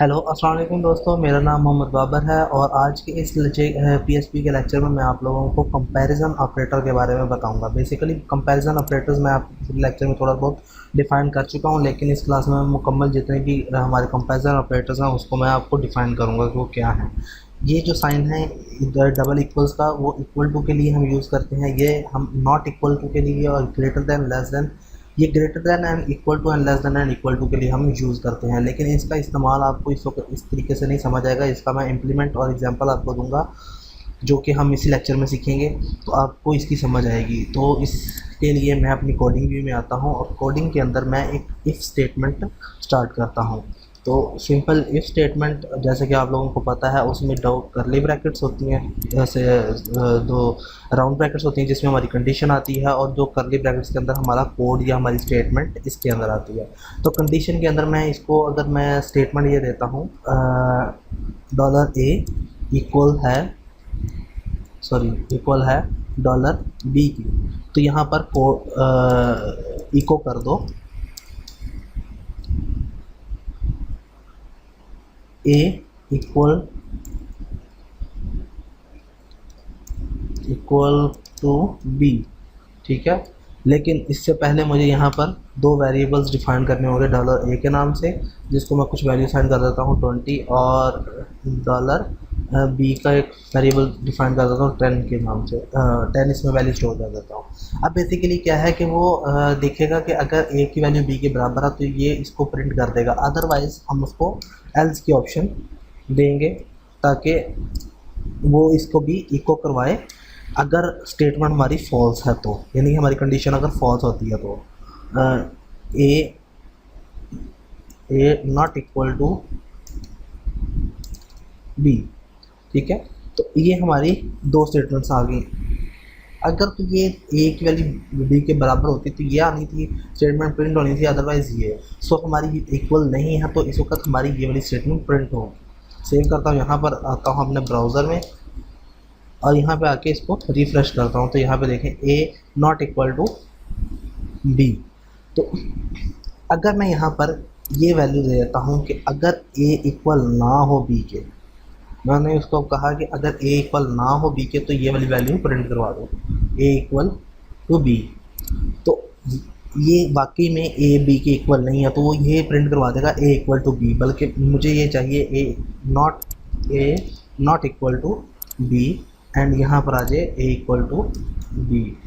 Hello अस्सलाम वालेकुम दोस्तों, मेरा नाम मोहम्मद बाबर है और आज के इस पीएचपी के लेक्चर में मैं आप लोगों को कंपैरिजन ऑपरेटर के बारे में बताऊंगा। बेसिकली कंपैरिजन ऑपरेटर्स मैं आप लेक्चर में थोड़ा बहुत डिफ़ाइन कर चुका हूं, लेकिन इस क्लास में मैं मुकम्मल जितने भी हमारे कंपैरिजन ऑपरेटर्स हैं उसको मैं आपको डिफ़ाइन करूँगा कि वो क्या है। ये जो साइन है इधर डबल इक्वल्स का, वो इक्वल टू के लिए हम यूज़ करते हैं, ये हम नॉट इक्वल टू के लिए और ग्रेटर दैन लेस दैन, ये greater than and equal to and less than and equal to के लिए हम यूज़ करते हैं। लेकिन इसका इस्तेमाल आपको इस तरीके से नहीं समझ आएगा। इसका मैं इम्प्लीमेंट और एग्जांपल आपको दूंगा जो कि हम इसी लेक्चर में सीखेंगे, तो आपको इसकी समझ आएगी। तो इसके लिए मैं अपनी कोडिंग व्यू में आता हूँ और कोडिंग के अंदर मैं एक इफ़ स्टेटमेंट स्टार्ट करता हूँ। तो सिंपल इफ़ स्टेटमेंट जैसे कि आप लोगों को पता है, उसमें दो करली ब्रैकेट्स होती हैं, जैसे दो राउंड ब्रैकेट्स होती हैं जिसमें हमारी कंडीशन आती है, और दो करली ब्रैकेट्स के अंदर हमारा कोड या हमारी स्टेटमेंट इसके अंदर आती है। तो कंडीशन के अंदर मैं इसको, अगर मैं स्टेटमेंट ये देता हूँ डॉलर ए इक्वल है डॉलर बी की, तो यहाँ पर इको कर दो ए इक्वल टू बी, ठीक है। लेकिन इससे पहले मुझे यहाँ पर दो वेरिएबल्स डिफाइन करने होंगे डॉलर ए के नाम से, जिसको मैं कुछ वैल्यू साइन कर देता हूँ 20, और डॉलर बी का एक वेरिएबल डिफाइन कर देता हूँ 10 के नाम से, 10 इसमें वैल्यू स्टोर कर देता हूँ। अब बेसिकली क्या है कि वो देखेगा कि अगर ए की वैल्यू बी के बराबर है तो ये इसको प्रिंट कर देगा, अदरवाइज हम उसको एल्स की ऑप्शन देंगे ताकि वो इसको भी इको करवाए अगर स्टेटमेंट हमारी फॉल्स है तो, यानी हमारी कंडीशन अगर फॉल्स होती है तो ए नॉट इक्वल टू बी, ठीक है। तो ये हमारी दो स्टेटमेंट्स आ गई। अगर तो ये ए की वैल्यू बी के बराबर होती तो ये आनी थी, स्टेटमेंट प्रिंट होनी थी, अदरवाइज ये। सो हमारी इक्वल नहीं है तो इस वक्त हमारी ये वाली स्टेटमेंट प्रिंट होगी। सेव करता हूँ, यहाँ पर आता हूँ अपने ब्राउज़र में और यहाँ पे आके इसको रिफ़्रेश करता हूँ, तो यहाँ पे देखें ए नॉट इक्वल टू बी। तो अगर मैं यहाँ पर ये वैल्यू दे देता हूँ कि अगर ए इक्वल ना हो बी के, मैंने उसको कहा कि अगर ए इक्वल ना हो बी के तो ये वाली वैल्यू प्रिंट करवा दो, ए इक्वल टू बी। तो ये वाकई में ए बी के इक्वल नहीं है तो वो ये प्रिंट करवा देगा ए इक्वल टू बी, बल्कि मुझे ये चाहिए A not equal to B and यहाँ पर आ जाए ए इक्वल टू बी।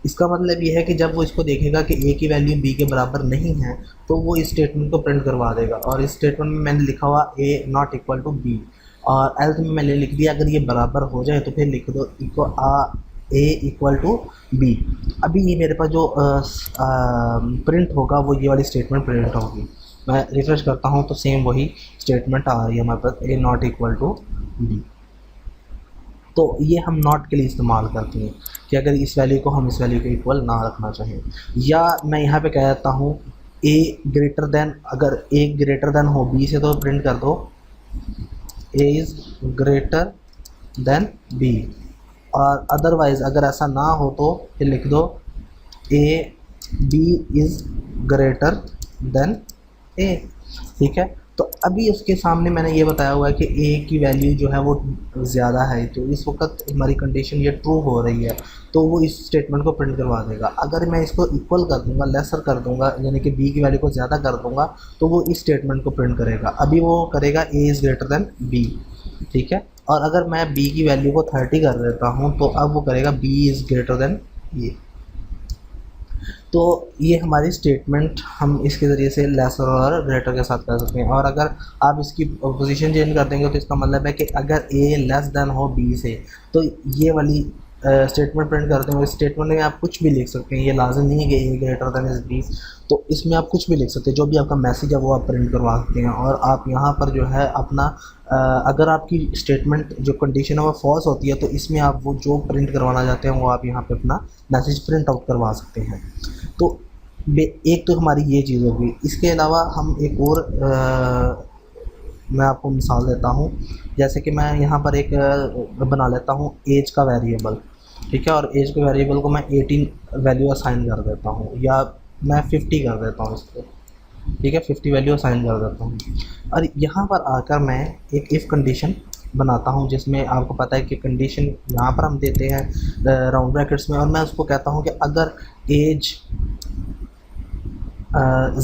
इसका मतलब ये है कि जब वो इसको देखेगा कि ए की वैल्यू बी के बराबर नहीं है तो वो इस स्टेटमेंट को प्रिंट करवा देगा। और इस स्टेटमेंट में मैंने लिखा हुआ ए नॉट इक्वल टू बी, और एल्स में मैंने लिख दिया अगर ये बराबर हो जाए तो फिर लिख दो ए इक्वल टू बी। अभी ये मेरे पास जो प्रिंट होगा वो ये वाली स्टेटमेंट प्रिंट होगी। मैं रिफ्रेश करता हूँ तो सेम वही स्टेटमेंट आ रही है हमारे पास, ए नॉट इक्वल टू बी। तो ये हम नॉट के लिए इस्तेमाल करते हैं कि अगर इस वैल्यू को हम इस वैल्यू के इक्वल ना रखना चाहें। या मैं यहाँ पे कह देता हूँ ए ग्रेटर देन, अगर ए ग्रेटर देन हो बी से तो प्रिंट कर दो A is greater than B, और अदरवाइज़ अगर ऐसा ना हो तो फिर लिख दो A B is greater than A, ठीक है। तो अभी उसके सामने मैंने ये बताया हुआ है कि ए की वैल्यू जो है वो ज़्यादा है, तो इस वक्त हमारी कंडीशन ये ट्रू हो रही है तो वो इस स्टेटमेंट को प्रिंट करवा देगा। अगर मैं इसको इक्वल कर दूंगा, लेसर कर दूंगा, यानी कि बी की वैल्यू को ज़्यादा कर दूंगा तो वो इस स्टेटमेंट को प्रिंट करेगा। अभी वो करेगा A is greater than B, ठीक है। और अगर मैं बी की वैल्यू को 30 कर देता हूँ तो अब वो करेगा बी इज़ ग्रेटर देन ए। तो ये हमारी स्टेटमेंट हम इसके ज़रिए से लेसर और ग्रेटर के साथ कर सकते हैं। और अगर आप इसकी पोजीशन चेंज कर देंगे तो इसका मतलब है कि अगर ए लेस देन हो बी से तो ये वाली स्टेटमेंट प्रिंट करते हैं। इस स्टेटमेंट में आप कुछ भी लिख सकते हैं, ये लाजिम नहीं है कि ए ग्रेटर देन इज़ बी, तो इसमें आप कुछ भी लिख सकते हैं, जो भी आपका मैसेज है वो आप प्रिंट करवा सकते हैं। और आप यहाँ पर जो है अपना अगर आपकी स्टेटमेंट जो कंडीशन है वो फॉल्स होती है तो इसमें आप वो जो प्रिंट करवाना चाहते हैं वो आप यहाँ पे अपना मैसेज प्रिंट आउट करवा सकते हैं। तो एक तो हमारी ये चीज़ होगी। इसके अलावा हम एक और मैं आपको मिसाल देता हूँ, जैसे कि मैं यहाँ पर एक बना लेता हूँ एज का वेरिएबल, ठीक है। और एज के वेरिएबल को मैं 18 वैल्यू असाइन कर देता हूँ, या मैं 50 कर देता हूँ इसको, ठीक है, 50 वैल्यू असाइन कर देता हूँ। और यहाँ पर आकर मैं एक इफ़ कंडीशन बनाता हूँ, जिसमें आपको पता है कि कंडीशन यहाँ पर हम देते हैं राउंड ब्रैकेट्स में, और मैं उसको कहता हूँ कि अगर एज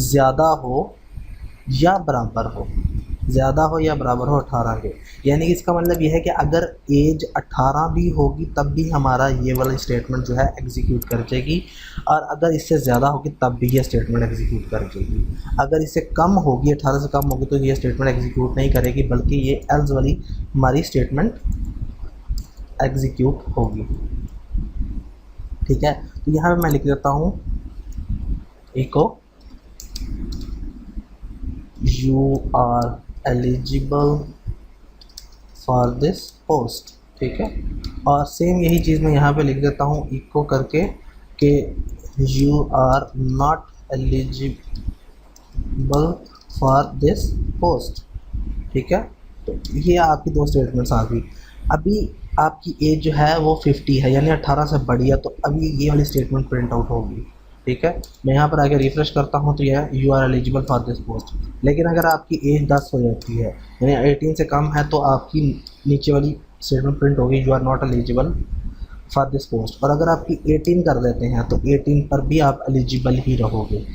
ज़्यादा हो या बराबर हो, ज़्यादा हो या बराबर हो 18 के, यानी कि इसका मतलब ये है कि अगर एज 18 भी होगी तब भी हमारा ये वाला स्टेटमेंट जो है एग्जीक्यूट कर जाएगी, और अगर इससे ज़्यादा होगी तब भी ये स्टेटमेंट एग्जीक्यूट कर जाएगी। अगर इससे कम होगी, 18 से कम होगी, तो ये स्टेटमेंट एग्जीक्यूट नहीं करेगी, बल्कि ये एल्स वाली हमारी स्टेटमेंट एग्जीक्यूट होगी। ठीक है, तो यहाँ पर मैं लिख देता हूँ eco you are eligible for this post। ठीक है, और सेम यही चीज़ मैं यहाँ पे लिख देता हूँ इको करके कि you are not eligible for this post। ठीक है, तो ये आपकी दो स्टेटमेंट्स आ गई। अभी आपकी एज जो है वो 50 है, यानी 18 से बड़ी है, तो अभी ये वाली स्टेटमेंट प्रिंट आउट होगी। ठीक है, मैं यहाँ पर आगे रिफ्रेश करता हूँ तो यह you are eligible for this post. लेकिन अगर आपकी एज 10 हो जाती है, यानी 18 से कम है, तो आपकी नीचे वाली स्टेटमेंट प्रिंट होगी you are not eligible for this post. और अगर आपकी 18 कर देते हैं तो 18 पर भी आप एलिजिबल ही रहोगे,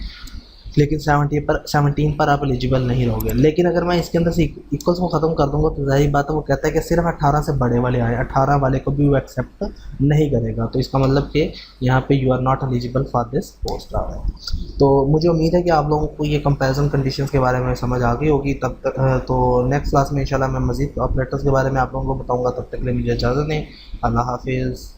लेकिन 17 पर आप एलिजिबल नहीं रहोगे। लेकिन अगर मैं इसके अंदर से इक्वल्स को ख़त्म कर दूंगा तो जाहिर बात है वो कहता है कि सिर्फ 18 से बड़े वाले आए, 18 वाले को भी वो एक्सेप्ट नहीं करेगा। तो इसका मतलब कि यहाँ पे you are not eligible for this post आ रहा है। तो मुझे उम्मीद है कि आप लोगों को ये कंपैरिजन कंडीशंस के बारे में समझ आ गई होगी। तब तक तो नेक्स्ट क्लास में इंशाल्लाह मैं मज़ीद ऑपरेटर्स के बारे में आप लोगों को बताऊँगा। तब तक के लिए मुझे इजाज़त दें। अल्लाह हाफिज़।